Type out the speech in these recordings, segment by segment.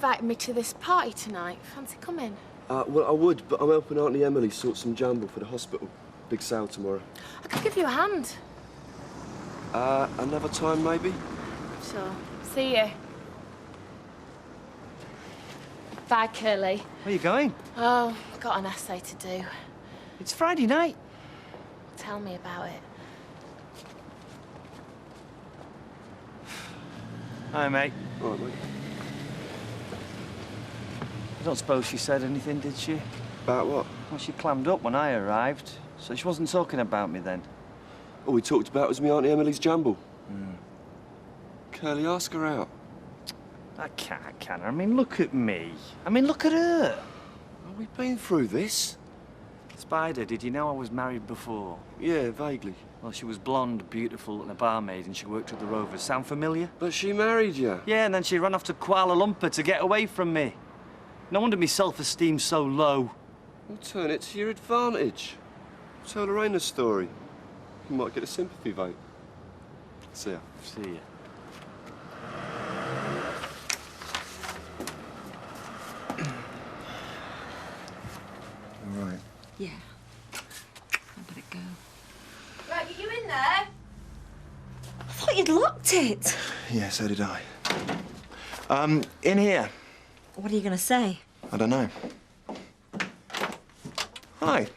invited me to this party tonight. Fancy coming? Well, I would, but I'm helping Auntie Emily sort some jumble for the hospital. Big sale tomorrow. I could give you a hand. Another time, maybe? Sure. See you. Bye, Curly. Where are you going? Oh, got an essay to do. It's Friday night. Tell me about it. Hi, mate. All right, mate. I don't suppose she said anything, did she? About what? Well, she clammed up when I arrived, so she wasn't talking about me then. All we talked about was me Auntie Emily's jumble. Curly, ask her out. I can't, can I? I mean, look at me. I mean, look at her. Have we been through this? Spider, did you know I was married before? Yeah, vaguely. Well, she was blonde, beautiful, and a barmaid, and she worked at the Rovers. Sound familiar? But she married you. Yeah, and then she ran off to Kuala Lumpur to get away from me. No wonder my self-esteem's so low. Well, turn it to your advantage. Tell Lorraine the story. You might get a sympathy vote. See ya. See ya. All right. Yeah. I better go. Right, are you in there? I thought you'd locked it. Yeah, so did I. In here. What are you going to say? I don't know. Hi.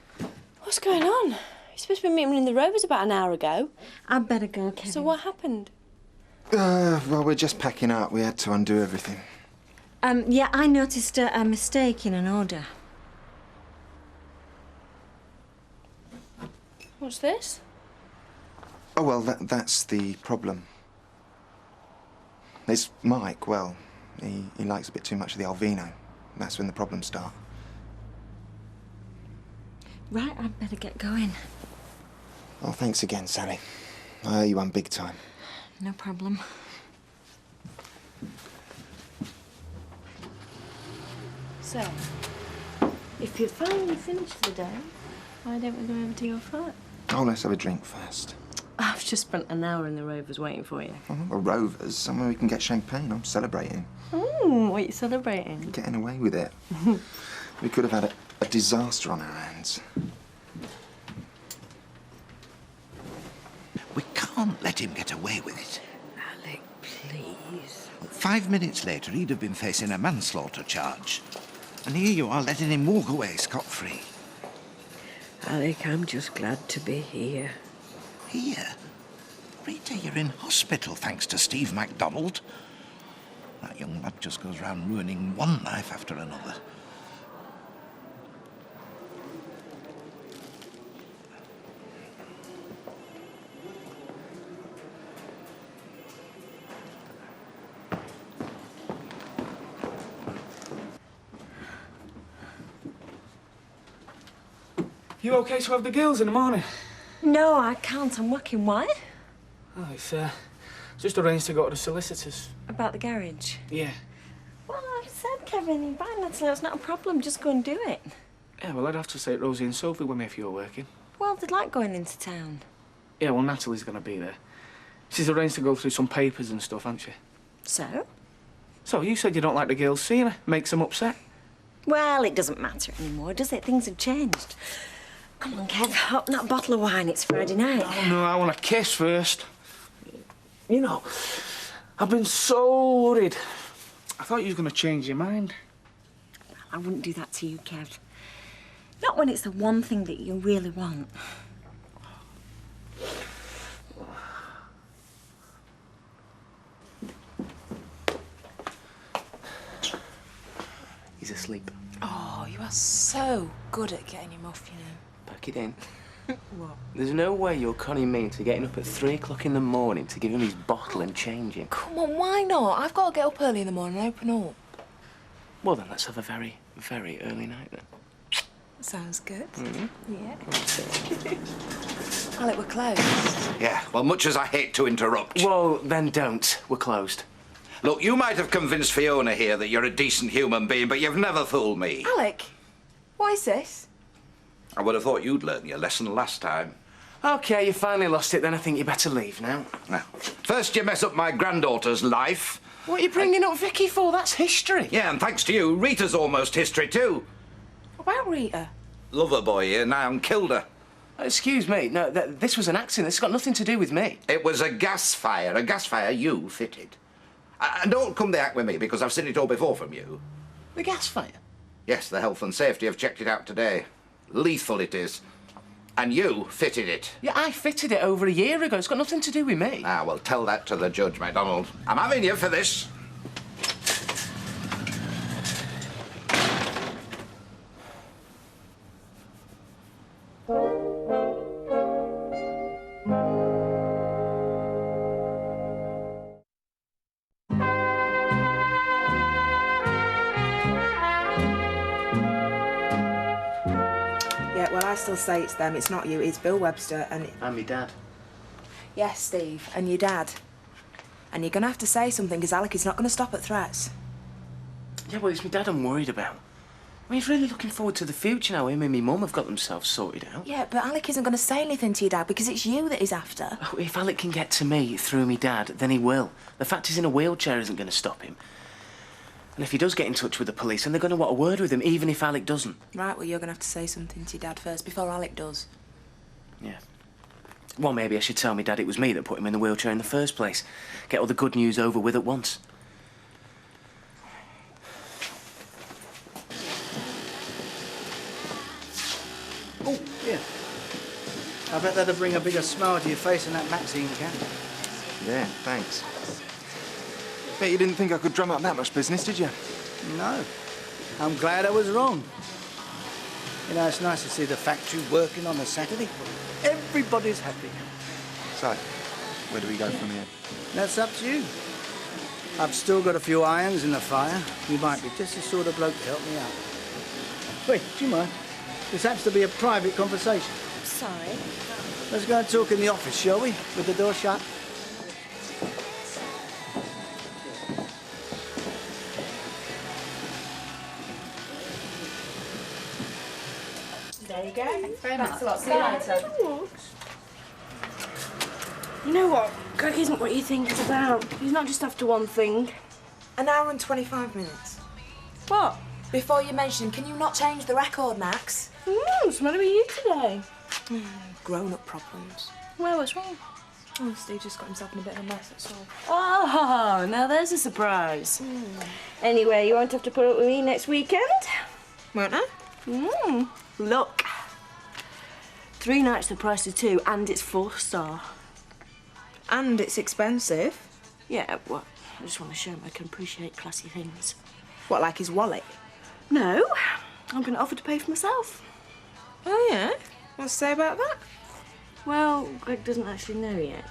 What's going on? You're supposed to be meeting in the Rovers about an hour ago. I'd better go, Kevin. So what happened? Well, we're just packing up. We had to undo everything. Yeah, I noticed a mistake in an order. What's this? Oh, well, that's the problem. It's Mike. Well, he likes a bit too much of the Alvino. That's when the problems start. Right, I'd better get going. Oh, thanks again, Sally. I owe you one big time. No problem. So, if you're finally finished for the day, why don't we go over to your flat? Oh, let's have a drink first. I've just spent an hour in the Rovers waiting for you. Oh, well, Rovers, somewhere we can get champagne. I'm celebrating. What are you celebrating? Getting away with it. We could have had a disaster on our hands. We can't let him get away with it. Alec, please. 5 minutes later, he'd have been facing a manslaughter charge. And here you are letting him walk away scot-free. Alec, I'm just glad to be here. Here? Rita, you're in hospital thanks to Steve MacDonald. That young lad just goes round ruining one life after another. You okay to have the girls in the morning? No, I can't. I'm working. Why? Oh, it's just arranged to go to the solicitors. About the garage. Yeah. Well, I said, Kevin, you're fine. It's not a problem. Just go and do it. Yeah, well, I'd have to take Rosie and Sophie with me if you were working. Well, they'd like going into town. Yeah, well, Natalie's going to be there. She's arranged to go through some papers and stuff, hasn't she? So? So, you said you don't like the girls seeing her. Makes them upset. Well, it doesn't matter anymore, does it? Things have changed. Come on, Kev, open that bottle of wine. It's Friday night. Oh, no, I want a kiss first. You know, I've been so worried. I thought you were going to change your mind. I wouldn't do that to you, Kev. Not when it's the one thing that you really want. He's asleep. Oh, you are so good at getting him off, you know. Pack it in. What? There's no way you're conning me into getting up at 3 o'clock in the morning to give him his bottle and change him. Come on, why not? I've got to get up early in the morning and open up. Well, then let's have a very, very early night then. Sounds good. Yeah. Alec, we're closed. Yeah, well, much as I hate to interrupt. Well, then don't. We're closed. Look, you might have convinced Fiona here that you're a decent human being, but you've never fooled me. Alec, what is this? I would have thought you'd learned your lesson last time. OK, you finally lost it, then I think you better leave now. Now, first you mess up my granddaughter's life, What are you bringing up Vicky for? That's history. Yeah, and thanks to you, Rita's almost history too. What about Rita? Lover boy here now and killed her. Excuse me. No, this was an accident. It's got nothing to do with me. It was a gas fire you fitted. And don't come the act with me, because I've seen it all before from you. The gas fire? Yes, the health and safety have checked it out today. Lethal it is. And you fitted it. Yeah, I fitted it over a year ago. It's got nothing to do with me. Ah, well, tell that to the judge, MacDonald. I'm having you for this. Yeah, well, I still say it's them. It's not you. It's Bill Webster and... And me dad. Yes, Steve, and your dad. And you're going to have to say something, because Alec is not going to stop at threats. Yeah, well, it's my dad I'm worried about. I mean, he's really looking forward to the future now. Him and my mum have got themselves sorted out. Yeah, but Alec isn't going to say anything to your dad, because it's you that he's after. Oh, if Alec can get to me through me dad, then he will. The fact he's in a wheelchair isn't going to stop him. And if he does get in touch with the police, then they're going to want a word with him, even if Alec doesn't. Right, well, you're going to have to say something to your dad first, before Alec does. Yeah. Well, maybe I should tell me dad it was me that put him in the wheelchair in the first place. Get all the good news over with at once. Oh, yeah. I bet that'll bring a bigger smile to your face than that magazine can. Yeah, thanks. Bet you didn't think I could drum up that much business, did you? No. I'm glad I was wrong. You know, it's nice to see the factory working on a Saturday. Everybody's happy. So, where do we go from here? That's up to you. I've still got a few irons in the fire. You might be just the sort of bloke to help me out. Wait, do you mind? This happens to be a private conversation. Sorry. Let's go and talk in the office, shall we? With the door shut. There you go. Thanks very much. Thanks a lot. See you later. You know what? Greg isn't what you think he's about. He's not just after one thing. An hour and 25 minutes. What? Before you mention him, can you not change the record, Max? What's the matter with you today? Grown-up problems. Well, what's wrong? Oh, Steve just got himself in a bit of a mess, that's all. Oh, now there's a surprise. Anyway, you won't have to put up with me next weekend. Won't I? Look. 3 nights the price of 2, and it's 4-star. And it's expensive. Yeah, well, I just want to show him I can appreciate classy things. What, like his wallet? No, I'm going to offer to pay for myself. Oh, yeah? What's to say about that? Well, Greg doesn't actually know yet.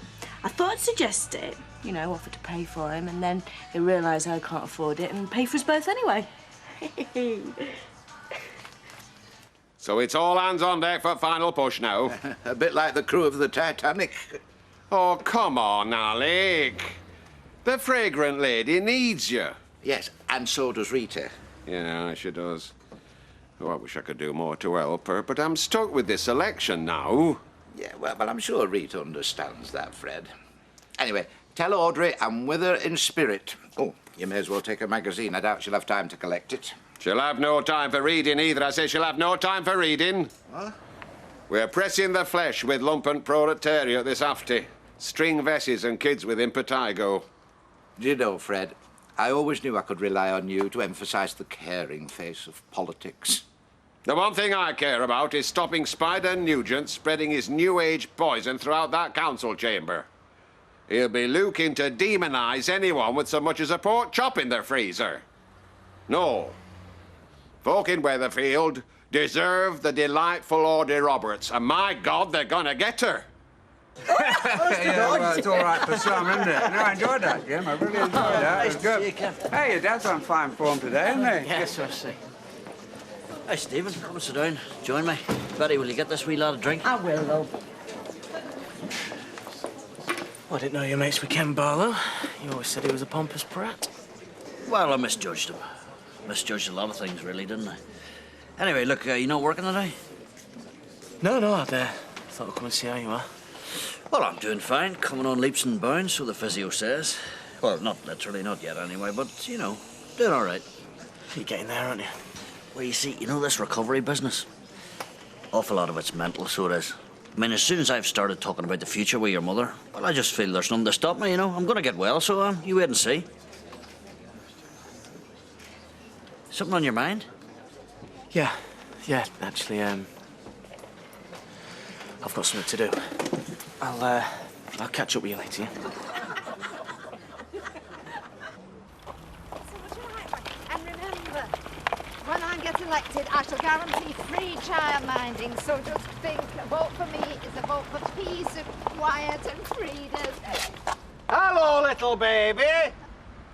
I thought I'd suggest it, you know, offer to pay for him, and then he'll realise I can't afford it and pay for us both anyway. So it's all hands on deck for final push now. A bit like the crew of the Titanic. Oh, come on, Alec. The fragrant lady needs you. Yes, and so does Rita. Yeah, she does. Oh, I wish I could do more to help her, but I'm stuck with this election now. Yeah, well, I'm sure Rita understands that, Fred. Anyway, tell Audrey I'm with her in spirit. Oh, you may as well take a magazine. I doubt she'll have time to collect it. She'll have no time for reading either. I say she'll have no time for reading. What? We're pressing the flesh with lumpen proletariat this after. String vesses and kids with impetigo. Do you know, Fred, I always knew I could rely on you to emphasise the caring face of politics. The one thing I care about is stopping Spider Nugent spreading his New Age poison throughout that council chamber. He'll be looking to demonise anyone with so much as a pork chop in their freezer. No. Folk in Weatherfield deserve the delightful Audrey Roberts, and my God, they're gonna get her. Yeah, well, it's all right for some, isn't it? No, I enjoyed that, Jim. I really enjoyed that. It was good. Hey, your dad's on fine form today, isn't he? Yes, I see. Hey, Stephen, come and sit down. Join me. Betty, will you get this wee lad a drink? I will, love. I didn't know you mates with Ken Barlow. You always said he was a pompous brat. Well, I misjudged him. Misjudged a lot of things, really, didn't I? Anyway, look, you not working today? No, I'd thought I'd come and see how you are. Well, I'm doing fine. Coming on leaps and bounds, so the physio says. Well, not literally, not yet anyway, but, you know, doing all right. You're getting there, aren't you? Well, you see, you know this recovery business? Awful lot of it's mental, so it is. I mean, as soon as I've started talking about the future with your mother, well, I just feel there's nothing to stop me, you know? I'm going to get well, so you wait and see. Something on your mind? Yeah, actually, I've got something to do. I'll catch up with you later, yeah? And remember, when I get elected, I shall guarantee free childminding. So just think, a vote for me is a vote for peace and quiet and freedom. Hello, little baby.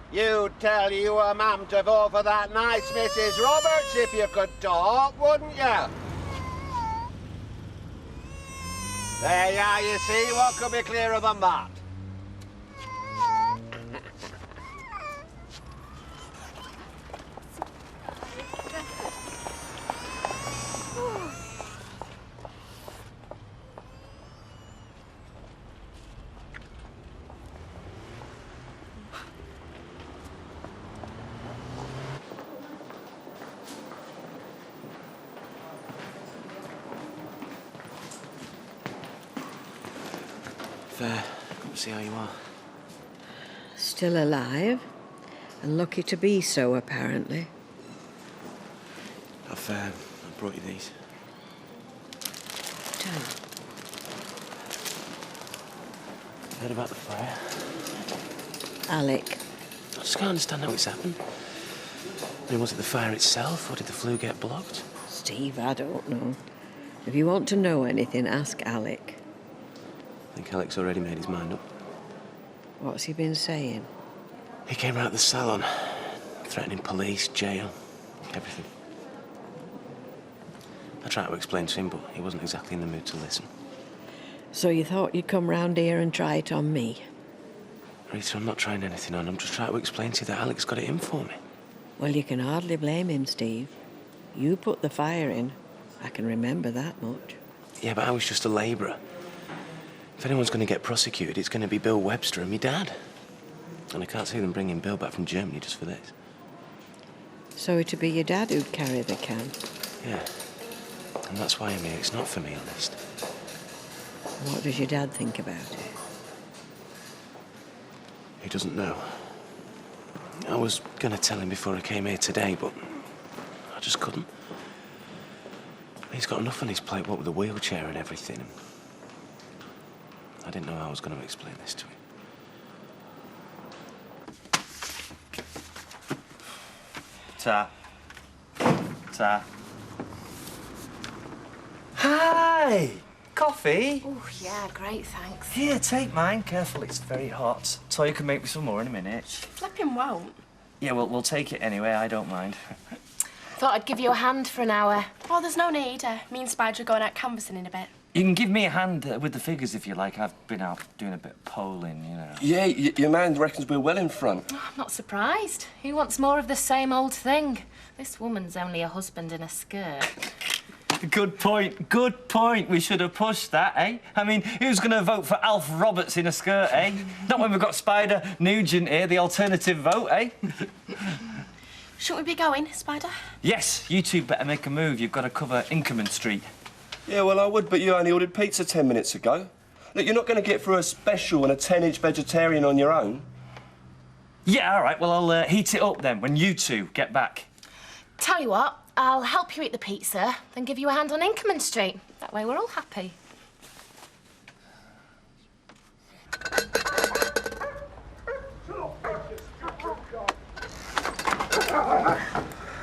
You'd tell your mum to vote for that nice Mrs. Roberts if you could talk, wouldn't you? There you are, you see, what could be clearer than that? See how you are. Still alive, and lucky to be so, apparently. I've brought you these. Heard about the fire? Alec. I just can't understand how it's happened. I mean, was it the fire itself, or did the flue get blocked? Steve, I don't know. If you want to know anything, ask Alec. I think Alec's already made his mind up. What's he been saying? He came out of the salon, threatening police, jail, everything. I tried to explain to him, but he wasn't exactly in the mood to listen. So you thought you'd come round here and try it on me? Rita, I'm not trying anything on. I'm just trying to explain to you that Alec's got it in for me. Well, you can hardly blame him, Steve. You put the fire in. I can remember that much. Yeah, but I was just a labourer. If anyone's going to get prosecuted, it's going to be Bill Webster and me dad. And I can't see them bringing Bill back from Germany just for this. So it'd be your dad who'd carry the can? Yeah. And that's why I'm here. It's not for me, honest. What does your dad think about it? He doesn't know. I was going to tell him before I came here today, but I just couldn't. He's got enough on his plate, what with the wheelchair and everything. I didn't know how I was going to explain this to him. Ta. Hi! Coffee? Oh, yeah, great, thanks. Here, take mine. Careful, it's very hot. So you can make me some more in a minute. Flipping won't. Yeah, well, we'll take it anyway. I don't mind. Thought I'd give you a hand for an hour. Oh, there's no need. Me and Spider are going out canvassing in a bit. You can give me a hand with the figures if you like. I've been out doing a bit of polling, you know. Yeah, your man reckons we're well in front. Oh, I'm not surprised. Who wants more of the same old thing? This woman's only a husband in a skirt. Good point. Good point. We should have pushed that, eh? I mean, who's going to vote for Alf Roberts in a skirt, eh? Not when we've got Spider Nugent here, the alternative vote, eh? Shouldn't we be going, Spider? Yes, you two better make a move. You've got to cover Inkerman Street. Yeah, well, I would, but you only ordered pizza 10 minutes ago. Look, you're not going to get through a special and a 10-inch vegetarian on your own. Yeah, all right. Well, I'll heat it up then when you two get back. Tell you what, I'll help you eat the pizza, then give you a hand on Inkerman Street. That way we're all happy.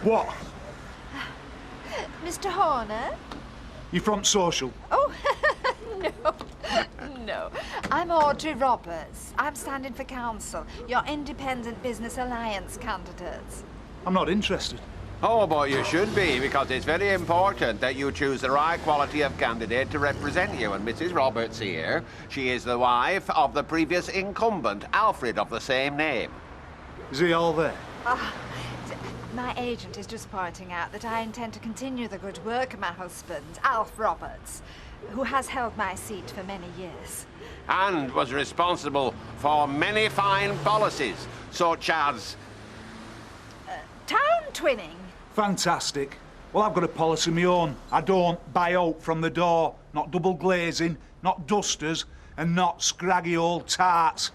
What? Mr. Horner? You from Social? Oh, no. I'm Audrey Roberts. I'm standing for council, your Independent Business Alliance candidate. I'm not interested. Oh, but you should be, because it's very important that you choose the right quality of candidate to represent you. And Mrs. Roberts here, she is the wife of the previous incumbent, Alfred, of the same name. Is he all there? My agent is just pointing out that I intend to continue the good work of my husband, Alf Roberts, who has held my seat for many years. And was responsible for many fine policies, such as... Town twinning. Fantastic. Well, I've got a policy of my own. I don't buy out from the door. Not double glazing, not dusters, and not scraggy old tarts.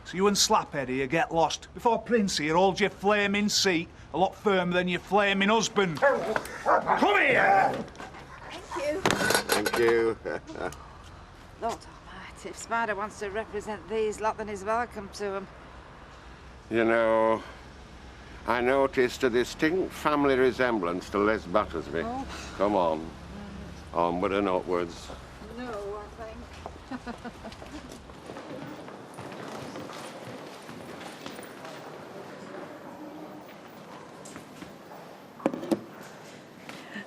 So you and Slaphead here get lost before Prince here holds your flaming seat a lot firmer than your flaming husband. Come here! Thank you. Thank you. Lord Almighty, if Spider wants to represent these lot, then he's welcome to them. You know, I noticed a distinct family resemblance to Les Battersby. Oh. Come on. Onward and upwards. No, I think.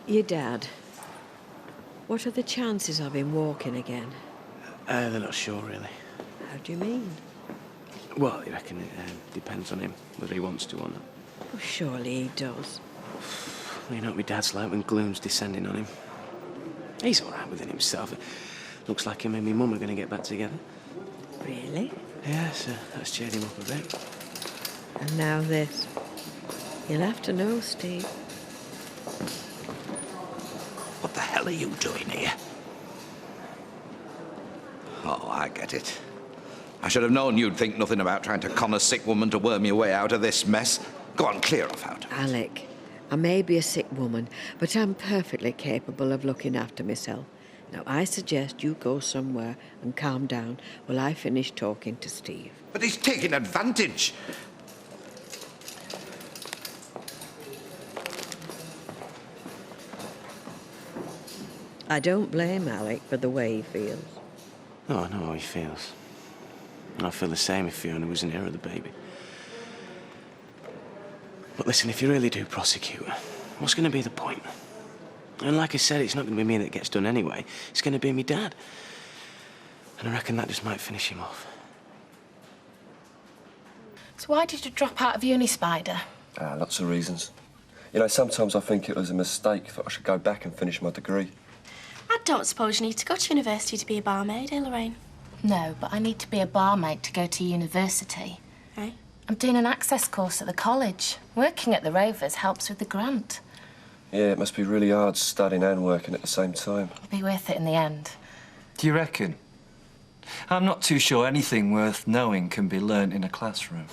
Your dad. What are the chances of him walking again? They're not sure, really. How do you mean? Well, I reckon it depends on him, whether he wants to or not. Well, surely he does. You know what my dad's like when gloom's descending on him. He's all right within himself. It looks like him and my mum are going to get back together. Really? Yeah, so that's cheered him up a bit. And now this. You'll have to know, Steve. What the hell are you doing here? Oh, I get it. I should have known you'd think nothing about trying to con a sick woman to worm your way out of this mess. Go on, clear off out. Alec, I may be a sick woman, but I'm perfectly capable of looking after myself. Now, I suggest you go somewhere and calm down while I finish talking to Steve. But he's taking advantage. I don't blame Alec for the way he feels. Oh, I know how he feels. I feel the same if Fiona was in here with the baby. But listen, if you really do prosecute her, what's going to be the point? And like I said, it's not going to be me that gets done anyway. It's going to be me dad. And I reckon that just might finish him off. So why did you drop out of uni, Spider? Lots of reasons. You know, sometimes I think it was a mistake, that I should go back and finish my degree. I don't suppose you need to go to university to be a barmaid, eh, Lorraine? No, but I need to be a barmaid to go to university. Eh? I'm doing an access course at the college. Working at the Rovers helps with the grant. Yeah, it must be really hard studying and working at the same time. It'll be worth it in the end. Do you reckon? I'm not too sure anything worth knowing can be learnt in a classroom.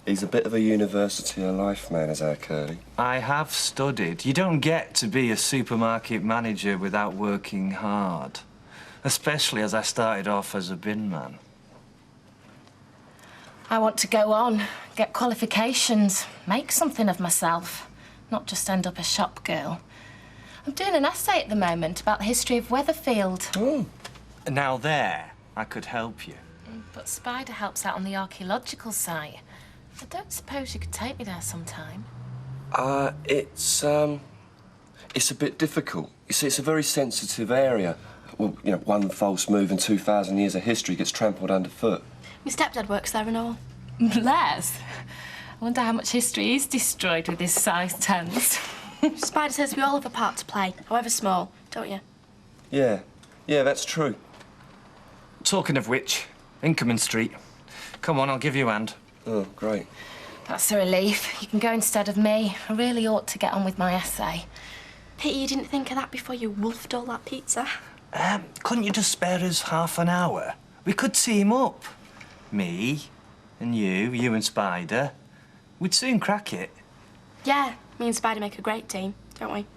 He's a bit of a university of life man, is our Curly. I have studied. You don't get to be a supermarket manager without working hard. Especially as I started off as a bin man. I want to go on, get qualifications, make something of myself, not just end up a shop girl. I'm doing an essay at the moment about the history of Weatherfield. Oh. Now there, I could help you. But Spider helps out on the archaeological site. I don't suppose you could take me there sometime. It's a bit difficult. You see, it's a very sensitive area. Well, you know, one false move and 2,000 years of history gets trampled underfoot. My stepdad works there and all. Les? I wonder how much history is destroyed with his size 10s. Spider says we all have a part to play, however small, don't you? Yeah, that's true. Talking of which, Inkerman Street. Come on, I'll give you a hand. Oh, great. That's a relief. You can go instead of me. I really ought to get on with my essay. Pity you didn't think of that before you wolfed all that pizza. Couldn't you just spare us half an hour? We could team up. Me and you and Spider. We'd soon crack it. Yeah, me and Spider make a great team, don't we?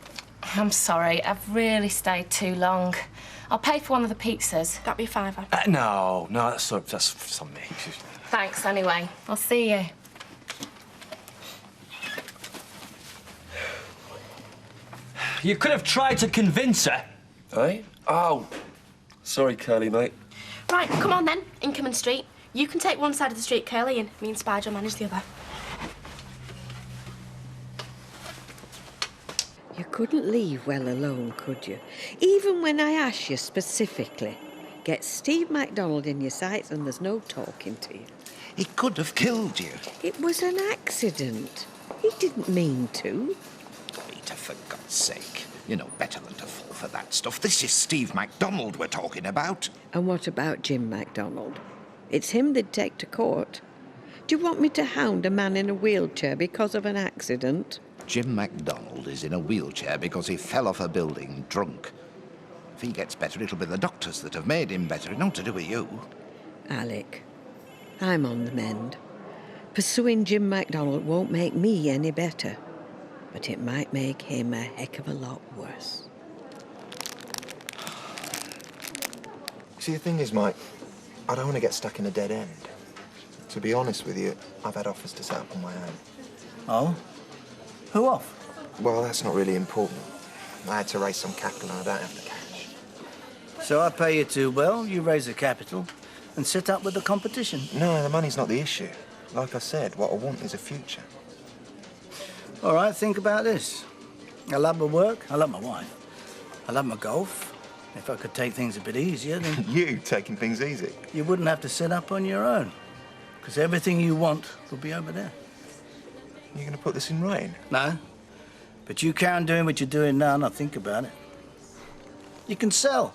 I'm sorry, I've really stayed too long. I'll pay for one of the pizzas. That'd be £5. No, that's on me. Thanks, anyway. I'll see you. You could have tried to convince her. Eh? Oh, sorry, Curly, mate. Right, come on then, Inkerman Street. You can take one side of the street, Curly, and me and Spider will manage the other. You couldn't leave well alone, could you? Even when I asked you specifically. Get Steve MacDonald in your sights and there's no talking to you. He could have killed you. It was an accident. He didn't mean to. Rita, for God's sake. You know better than to fall for that stuff. This is Steve MacDonald we're talking about. And what about Jim MacDonald? It's him they'd take to court. Do you want me to hound a man in a wheelchair because of an accident? Jim MacDonald is in a wheelchair because he fell off a building drunk. If he gets better, it'll be the doctors that have made him better. Not to do with you. Alec, I'm on the mend. Pursuing Jim MacDonald won't make me any better, but it might make him a heck of a lot worse. See, the thing is, Mike, I don't want to get stuck in a dead end. To be honest with you, I've had offers to set up on my own. Oh? Who off? Well, that's not really important. I had to raise some capital and I don't have the cash. So I pay you too well, you raise the capital, and set up with the competition. No, the money's not the issue. Like I said, what I want is a future. All right, think about this. I love my work, I love my wife, I love my golf. If I could take things a bit easier, then... You taking things easy? You wouldn't have to set up on your own, because everything you want will be over there. You're going to put this in writing? No, but you carry on doing what you're doing now, not think about it. You can sell,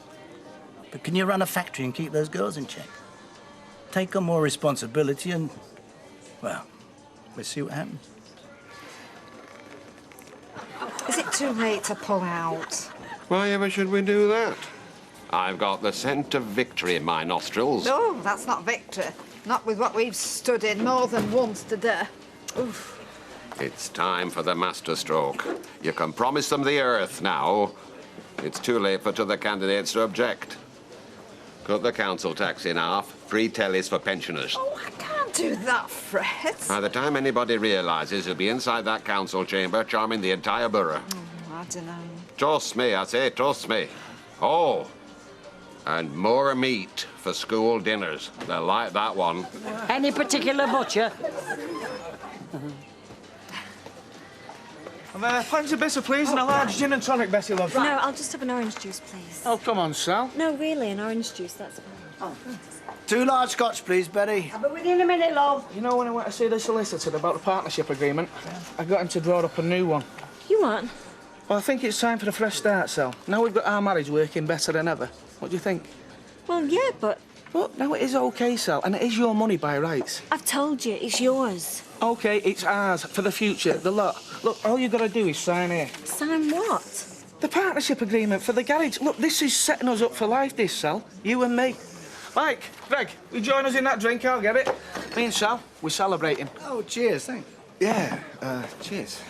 but can you run a factory and keep those girls in check? Take on more responsibility and, well, we'll see what happens. Is it too late to pull out? Why ever should we do that? I've got the scent of victory in my nostrils. No, that's not victory. Not with what we've stood in more than once today. Oof. It's time for the masterstroke. You can promise them the earth now. It's too late for t'other candidates to object. Cut the council tax in half. Free tellies for pensioners. Oh, I can't do that, Fred. By the time anybody realises he'll be inside that council chamber, charming the entire borough. I don't know. Trust me, I say, trust me. Oh, and more meat for school dinners. They'll like that one. Any particular butcher? Pints of bitter, please, and a large gin and tonic, Bessie, love. No, I'll just have an orange juice, please. Oh, come on, Sal. No, really, an orange juice, that's fine. Oh. 2 large scotch, please, Betty. I'll be with you in a minute, love. You know, when I went to see the solicitor about the partnership agreement, I got him to draw up a new one. You what? Well, I think it's time for a fresh start, Sal. Now we've got our marriage working better than ever. What do you think? Well, yeah, but... Well, now it is OK, Sal, and it is your money by rights. I've told you, it's yours. OK, it's ours, for the future, the lot. Look, all you've got to do is sign here. Sign what? The partnership agreement for the garage. Look, this is setting us up for life, this, Sal. You and me. Mike, Greg, will you join us in that drink? I'll get it. Me and Sal, we're celebrating. Oh, cheers, thanks. Yeah, cheers.